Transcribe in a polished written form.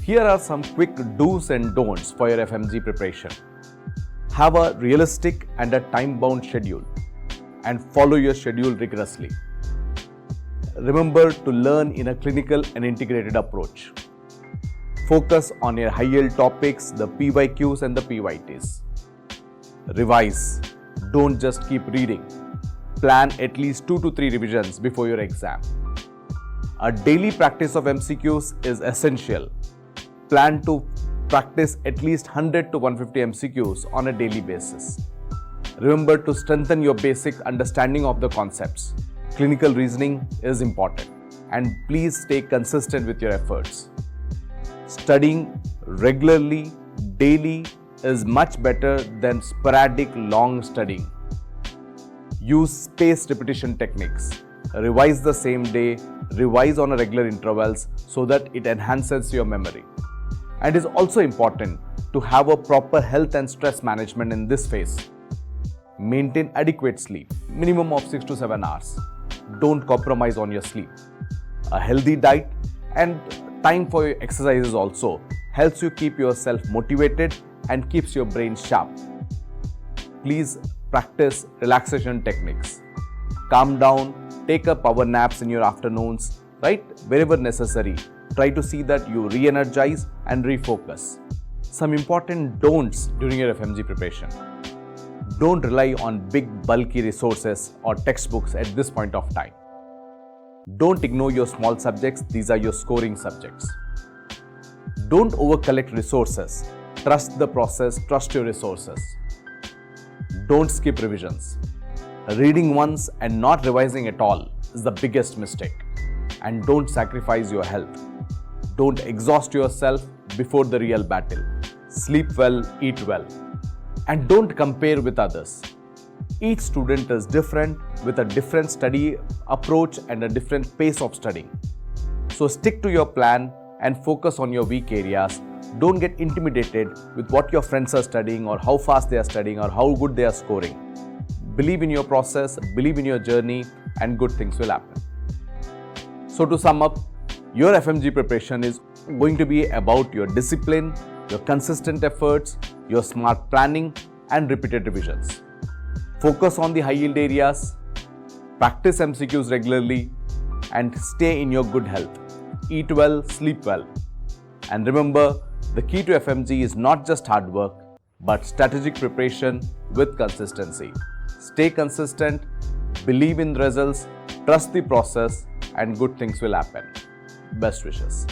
Here are some quick do's and don'ts for your FMG preparation. Have a realistic and a time-bound schedule and follow your schedule rigorously. Remember to learn in a clinical and integrated approach. Focus on your high-yield topics, the PYQs and the PYTs. Revise. Don't just keep reading. Plan at least 2 to 3 revisions before your exam. A daily practice of MCQs is essential. Plan to practice at least 100 to 150 MCQs on a daily basis. Remember to strengthen your basic understanding of the concepts. Clinical reasoning is important, and please stay consistent with your efforts. Studying regularly, daily is much better than sporadic long studying. Use spaced repetition techniques. Revise the same day, revise on a regular intervals so that it enhances your memory. And it is also important to have a proper health and stress management in this phase. Maintain adequate sleep, minimum of 6 to 7 hours. Don't compromise on your sleep. A healthy diet and time for your exercises also helps you keep yourself motivated and keeps your brain sharp. Please practice relaxation techniques. Calm down, take a power naps in your afternoons, right? Wherever necessary. Try to see that you re-energize and refocus. Some important don'ts during your FMG preparation. Don't rely on big bulky resources or textbooks at this point of time. Don't ignore your small subjects, these are your scoring subjects. Don't over-collect resources. Trust the process, trust your resources. Don't skip revisions. Reading once and not revising at all is the biggest mistake. And don't sacrifice your health. Don't exhaust yourself before the real battle. Sleep well, eat well. And don't compare with others. Each student is different with a different study approach and a different pace of studying. So stick to your plan and focus on your weak areas. Don't get intimidated with what your friends are studying or how fast they are studying or how good they are scoring. Believe in your process, believe in your journey, and good things will happen. So to sum up, your FMG preparation is going to be about your discipline, your consistent efforts, your smart planning and repeated revisions. Focus on the high yield areas, practice MCQs regularly and stay in your good health. Eat well, sleep well. And remember, the key to FMG is not just hard work, but strategic preparation with consistency. Stay consistent, believe in the results, trust the process, and good things will happen. Best wishes.